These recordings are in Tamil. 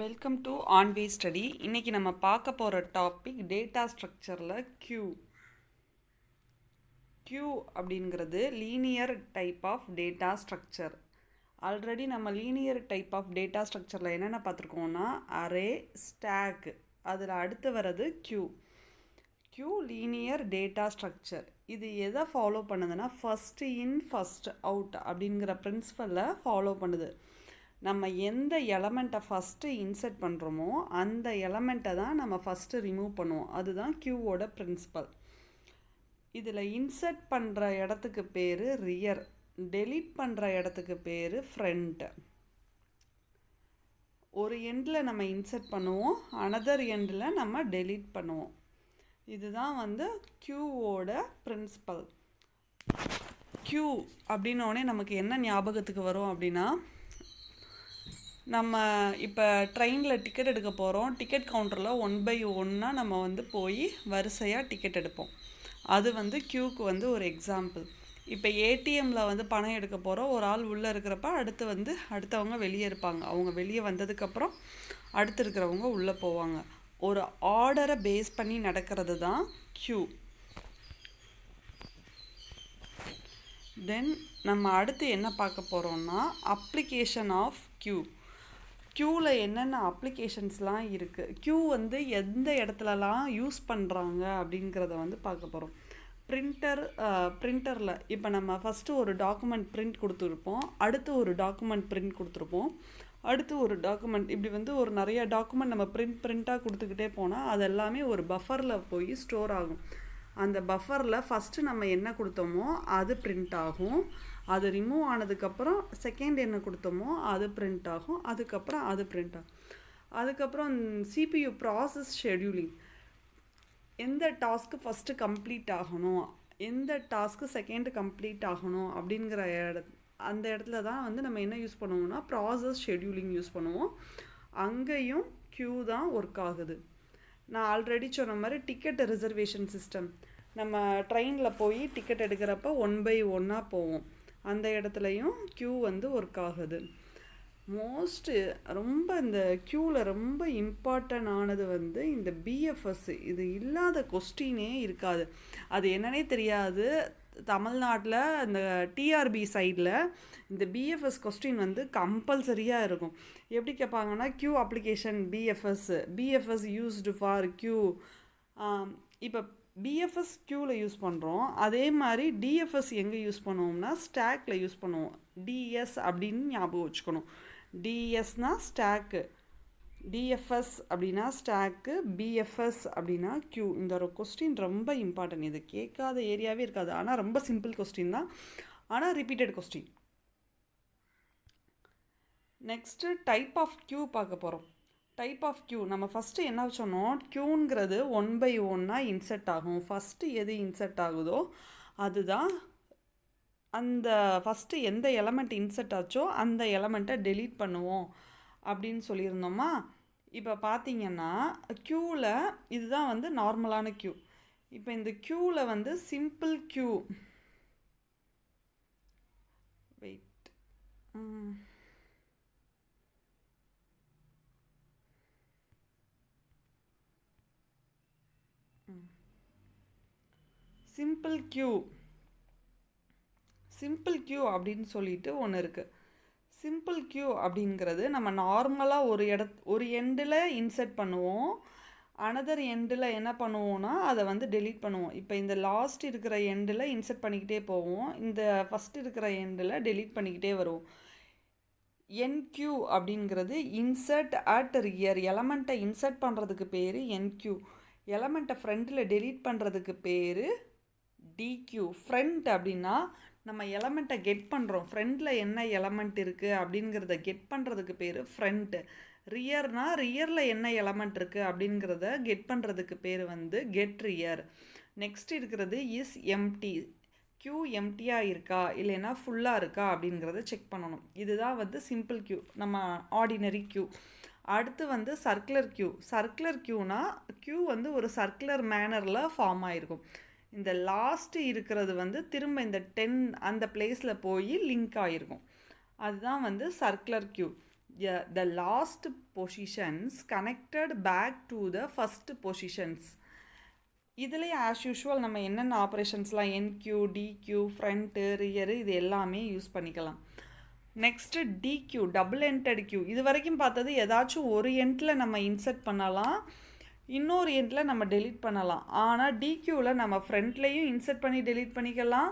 Welcome to ஆன்வே study. இன்றைக்கி நம்ம பார்க்க போகிற டாபிக் டேட்டா ஸ்ட்ரக்சரில் கியூ அப்படிங்கிறது linear type of data structure. Already நம்ம லீனியர் டைப் ஆஃப் டேட்டா ஸ்ட்ரக்சரில் என்னென்ன பார்த்துருக்கோம்னா அரே, ஸ்டாக், அதில் அடுத்து வர்றது கியூ லீனியர் டேட்டா ஸ்ட்ரக்சர். இது எதை ஃபாலோ பண்ணுதுன்னா ஃபஸ்ட்டு இன் ஃபஸ்ட் அவுட் அப்படிங்கிற பிரின்சிபலை ஃபாலோ பண்ணுது. நம்ம எந்த எலமெண்ட்டை ஃபஸ்ட்டு இன்சர்ட் பண்ணுறோமோ அந்த எலமெண்ட்டை தான் நம்ம ஃபஸ்ட்டு ரிமூவ் பண்ணுவோம். அதுதான் கியூவோட பிரின்சிபல். இதில் இன்சர்ட் பண்ணுற இடத்துக்கு பேர் ரியர், டெலீட் பண்ணுற இடத்துக்கு பேர் ஃப்ரண்ட். ஒரு எண்டில் நம்ம இன்சர்ட் பண்ணுவோம், அனதர் எண்டில் நம்ம டெலீட் பண்ணுவோம். இதுதான் வந்து கியூவோட பிரின்சிபல். கியூ அப்படின்னோடனே நமக்கு என்ன ஞாபகத்துக்கு வரும் அப்படின்னா, நம்ம இப்போ ட்ரெயினில் டிக்கெட் எடுக்க போகிறோம். டிக்கெட் கவுண்டரில் 1 by 1 நம்ம வந்து போய் வரிசையாக டிக்கெட் எடுப்போம். அது வந்து கியூக்கு வந்து ஒரு எக்ஸாம்பிள். இப்போ ஏடிஎம்மில் வந்து பணம் எடுக்க போகிறோம். ஒரு ஆள் உள்ளே இருக்கிறப்ப அடுத்தவங்க வெளியே இருப்பாங்க. அவங்க வெளியே வந்ததுக்கப்புறம் அடுத்து இருக்கிறவங்க உள்ளே போவாங்க. ஒரு ஆர்டரை பேஸ் பண்ணி நடக்கிறது தான் கியூ. தென் நம்ம அடுத்து என்ன பார்க்க போகிறோம்னா அப்ளிகேஷன் ஆஃப் கியூவில் என்னென்ன அப்ளிகேஷன்ஸ்லாம் இருக்குது, கியூ வந்து எந்த இடத்துலலாம் யூஸ் பண்ணுறாங்க அப்படிங்கிறத வந்து பார்க்க போகிறோம். பிரிண்டரில் இப்போ நம்ம ஃபஸ்ட்டு ஒரு டாக்குமெண்ட் பிரிண்ட் கொடுத்துருப்போம், அடுத்து ஒரு டாக்குமெண்ட் பிரிண்ட் கொடுத்துருப்போம், அடுத்து ஒரு டாக்குமெண்ட், இப்படி வந்து ஒரு நிறைய டாக்குமெண்ட் நம்ம பிரிண்ட்டாக கொடுத்துக்கிட்டே போனால் அது எல்லாமே ஒரு பஃபரில் போய் ஸ்டோர் ஆகும். அந்த பஃபரில் ஃபஸ்ட்டு நம்ம என்ன கொடுத்தோமோ அது பிரிண்ட் ஆகும். அது ரிமூவ் ஆனதுக்கப்புறம் செகண்ட் என்ன கொடுத்தோமோ அது பிரிண்ட் ஆகும். அதுக்கப்புறம் அது பிரிண்ட் ஆகும். அதுக்கப்புறம் சிபியு ப்ராசஸ் ஷெட்யூலிங், எந்த டாஸ்க்கு ஃபஸ்ட்டு கம்ப்ளீட் ஆகணும், எந்த டாஸ்க்கு செகண்டு கம்ப்ளீட் ஆகணும் அப்படிங்கிற அந்த இடத்துல தான் வந்து நம்ம என்ன யூஸ் பண்ணுவோம்னா ப்ராசஸ் ஷெட்யூலிங் யூஸ் பண்ணுவோம். அங்கேயும் கியூ தான் ஒர்க் ஆகுது. நான் ஆல்ரெடி சொன்ன மாதிரி டிக்கெட் ரிசர்வேஷன் சிஸ்டம், நம்ம ட்ரெயினில் போய் டிக்கெட் எடுக்கிறப்ப 1 by 1 போவோம். அந்த இடத்துலையும் கியூ வந்து ஒர்க் ஆகுது. ரொம்ப இந்த கியூவில் ரொம்ப இம்பார்ட்டன் ஆனது வந்து இந்த பிஎஃப்எஸ். இது இல்லாத கொஸ்டினே இருக்காது. அது என்னன்னே தெரியாது. தமிழ்நாட்டில் இந்த டிஆர்பி சைடில் இந்த பிஎஃப்எஸ் கொஸ்டின் வந்து கம்பல்சரியாக இருக்கும். எப்படி கேட்பாங்கன்னா queue application BFS used for queue. இப்போ பிஎஃப்எஸ் கியூவில் யூஸ் பண்ணுறோம். அதே மாதிரி டிஎஃப்எஸ் எங்கே யூஸ் பண்ணுவோம்னா ஸ்டாக்கில் யூஸ் பண்ணுவோம். டிஎஸ் அப்படின்னு ஞாபகம் வச்சுக்கணும். டிஎஸ்னா ஸ்டாக்கு, டிஎஃப்எஸ் அப்படின்னா ஸ்டாக்கு, பிஎஃப்எஸ் அப்படின்னா கியூ. இந்த ஒரு கொஸ்டின் ரொம்ப இம்பார்ட்டன்ட். இது கேட்காத ஏரியாவே இருக்காது. ஆனால் ரொம்ப சிம்பிள் கொஸ்டின் தான், ஆனால் repeated question. Next type of queue பார்க்க போகிறோம். டைப் ஆஃப் கியூ நம்ம ஃபஸ்ட்டு என்ன சொன்னோம், கியூங்கிறது 1 by 1 இன்சர்ட் ஆகும். ஃபஸ்ட்டு எது இன்சர்ட் ஆகுதோ அதுதான் அந்த ஃபஸ்ட்டு எந்த எலமெண்ட் இன்சர்ட் ஆச்சோ அந்த எலமெண்ட்டை டெலீட் பண்ணுவோம் அப்படின்னு சொல்லியிருந்தோமா. இப்போ பார்த்தீங்கன்னா கியூவில் இதுதான் வந்து நார்மலான கியூ. இப்போ இந்த கியூவில் வந்து simple queue, wait, simple queue அப்படின்னு சொல்லிட்டு ஒன்று இருக்குது. சிம்பிள் கியூ அப்படிங்கிறது நம்ம நார்மலாக ஒரு எண்டில் இன்சர்ட் பண்ணுவோம், அனதர் எண்டில் என்ன பண்ணுவோம்னா அதை வந்து டெலீட் பண்ணுவோம். இப்போ இந்த லாஸ்ட் இருக்கிற எண்டில் இன்சர்ட் பண்ணிக்கிட்டே போவோம், இந்த ஃபஸ்ட் இருக்கிற எண்டில் டெலீட் பண்ணிக்கிட்டே வருவோம். என்கியூ அப்படிங்கிறது இன்சர்ட் அட் ரியர். எலமெண்ட்டை இன்சர்ட் பண்ணுறதுக்கு பேர் என்கியூ. எலமெண்ட்டை ஃப்ரண்ட்டில் டெலீட் பண்ணுறதுக்கு பேர் டிக்யூ. ஃப்ரண்ட் அப்படின்னா நம்ம எலமெண்ட்டை கெட் பண்ணுறோம், ஃப்ரண்டில் என்ன எலமெண்ட் இருக்குது அப்படிங்கிறத கெட் பண்ணுறதுக்கு பேர் ஃப்ரண்ட்டு. ரியர்னா ரியரில் என்ன எலமெண்ட் இருக்குது அப்படிங்கிறத கெட் பண்ணுறதுக்கு பேர் வந்து கெட் ரியர். நெக்ஸ்ட் இருக்கிறது இஸ் எம்டி. கியூ எம்டியாக இருக்கா இல்லைன்னா ஃபுல்லாக இருக்கா அப்படிங்கிறத செக் பண்ணணும். இதுதான் வந்து சிம்பிள் கியூ, நம்ம ஆர்டினரி கியூ. அடுத்து வந்து சர்க்குலர் கியூனா கியூ வந்து ஒரு சர்க்குலர் மேனரில் ஃபார்ம் ஆகிருக்கும். இந்த லாஸ்ட்டு இருக்கிறது வந்து திரும்ப இந்த 10 அந்த பிளேஸில் போய் லிங்க் ஆகிருக்கும். அதுதான் வந்து circular queue. the last positions connected back to the first positions. இதுலேயே ஆஸ் யூஷுவல் நம்ம என்னென்ன ஆப்ரேஷன்ஸ்லாம் என்கியூ டிக்யூ ஃப்ரண்ட்டு ரியரு இது எல்லாமே யூஸ் பண்ணிக்கலாம். Next deque double ended queue. இது வரைக்கும் பார்த்தது ஏதாச்சும் ஒரு எண்டில் நம்ம இன்சர்ட் பண்ணலாம், இன்னொரு எண்டில் நம்ம டெலீட் பண்ணலாம். ஆனால் டிக்யூவில் நம்ம ஃப்ரண்ட்லேயும் இன்சர்ட் பண்ணி டெலீட் பண்ணிக்கலாம்,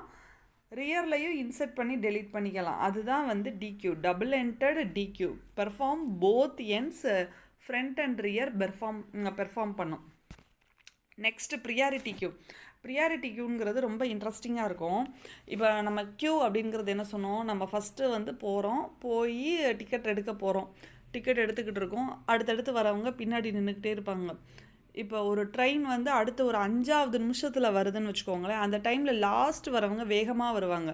ரியர்லையும் இன்சர்ட் பண்ணி டெலீட் பண்ணிக்கலாம். அதுதான் வந்து deque, double ended deque. Perform both ends front and rear perform பண்ணும். Next priority queue. ப்ரியாரிட்டி கியூங்கிறது ரொம்ப இன்ட்ரெஸ்டிங்காக இருக்கும். இப்போ நம்ம கியூ அப்படிங்கிறது என்ன சொன்னோம், நம்ம ஃபஸ்ட்டு வந்து போய் டிக்கெட் எடுக்க போகிறோம், டிக்கெட் எடுத்துக்கிட்டு இருக்கோம், அடுத்தடுத்து வரவங்க பின்னாடி நின்றுக்கிட்டே இருப்பாங்க. இப்போ ஒரு ட்ரெயின் வந்து அடுத்து ஒரு 5வது நிமிஷத்தில் வருதுன்னு வச்சுக்கோங்களேன். அந்த டைமில் லாஸ்ட் வரவங்க வேகமாக வருவாங்க.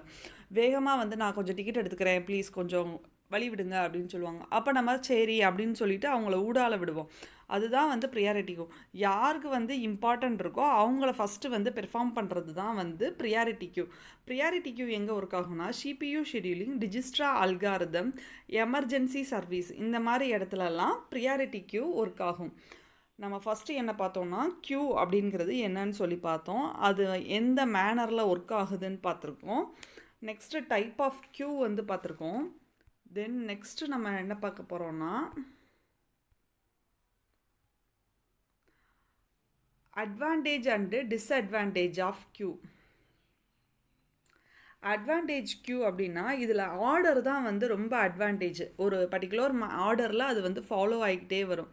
வேகமாக வந்து நான் கொஞ்சம் டிக்கெட் எடுத்துக்கிறேன் ப்ளீஸ் கொஞ்சம் வழி விடுங்க அப்படின்னு சொல்லுவாங்க. அப்போ நம்ம சரி அப்படின்னு சொல்லிட்டு அவங்கள ஊடால விடுவோம். அதுதான் வந்து ப்ரியாரிட்டி கியூ. யாருக்கு வந்து இம்பார்ட்டன்ட் இருக்கோ அவங்கள ஃபஸ்ட்டு வந்து பெர்ஃபார்ம் பண்ணுறது தான் வந்து ப்ரியாரிட்டி கியூ. ப்ரியாரிட்டி கியூ எங்கே ஒர்க் ஆகும்னா CPU scheduling, Dijkstra algorithm, emergency service இந்த மாதிரி இடத்துலலாம் ப்ரியாரிட்டி கியூ ஒர்க் ஆகும். நம்ம ஃபஸ்ட்டு என்ன பார்த்தோம்னா கியூ அப்படிங்கிறது என்னன்னு சொல்லி பார்த்தோம், அது எந்த மேனரில் ஒர்க் ஆகுதுன்னு பார்த்துருக்கோம். நெக்ஸ்ட்டு டைப் ஆஃப் கியூ வந்து பார்த்துருக்கோம். தென் நெக்ஸ்ட்டு நம்ம என்ன பார்க்க போகிறோம்னா advantage and disadvantage of queue. Advantage queue அப்படின்னா இதில் ஆர்டர் தான் வந்து ரொம்ப அட்வான்டேஜ். ஒரு பர்டிகுலர் ஆர்டரில் அது வந்து ஃபாலோ ஆகிக்கிட்டே வரும்.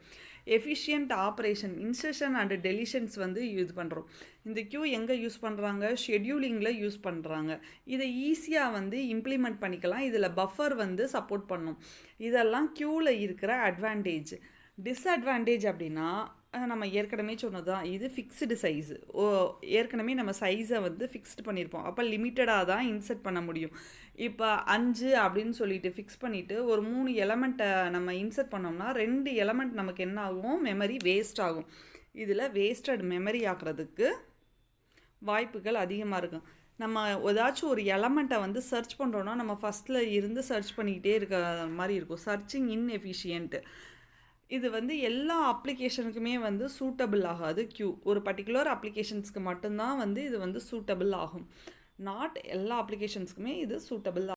Efficient operation, insertion and deletions வந்து யூஸ் பண்ணுறோம். இந்த கியூ எங்கே யூஸ் பண்ணுறாங்க, ஷெட்யூலிங்கில் யூஸ் பண்ணுறாங்க. இதை ஈஸியாக வந்து இம்ப்ளிமெண்ட் பண்ணிக்கலாம். இதில் பஃபர் வந்து சப்போர்ட் பண்ணும். இதெல்லாம் கியூவில் இருக்கிற அட்வான்டேஜ். டிஸ்அட்வான்டேஜ் அப்படின்னா நம்ம ஏற்கனவே சொன்னது தான், இது ஃபிக்ஸ்டு சைஸு. ஏற்கனவே நம்ம சைஸை வந்து ஃபிக்ஸ்டு பண்ணியிருப்போம், அப்போ லிமிட்டடாக தான் இன்சர்ட் பண்ண முடியும். இப்போ 5 அப்படின்னு சொல்லிட்டு ஃபிக்ஸ் பண்ணிவிட்டு ஒரு 3 எலமெண்ட்டை நம்ம இன்சர்ட் பண்ணோம்னா 2 எலமெண்ட் நமக்கு என்ன ஆகும், மெமரி வேஸ்ட் ஆகும். இதில் வேஸ்டட் மெமரி ஆகிறதுக்கு வாய்ப்புகள் அதிகமாக இருக்கும். நம்ம ஏதாச்சும் ஒரு எலமெண்ட்டை வந்து சர்ச் பண்ணுறோன்னா நம்ம ஃபஸ்ட்டில் இருந்து சர்ச் பண்ணிக்கிட்டே இருக்க மாதிரி இருக்கும். சர்ச்சிங் இன்எஃபிஷியன்ட்டு. இது வந்து எல்லா அப்ளிகேஷனுக்குமே வந்து சூட்டபிள் ஆகாது கியூ. ஒரு பர்டிகுலர் அப்ளிகேஷன்ஸ்க்கு மட்டும்தான் வந்து இது வந்து சூட்டபிள் ஆகும். நாட் எல்லா அப்ளிகேஷன்ஸ்க்குமே இது சூட்டபிள்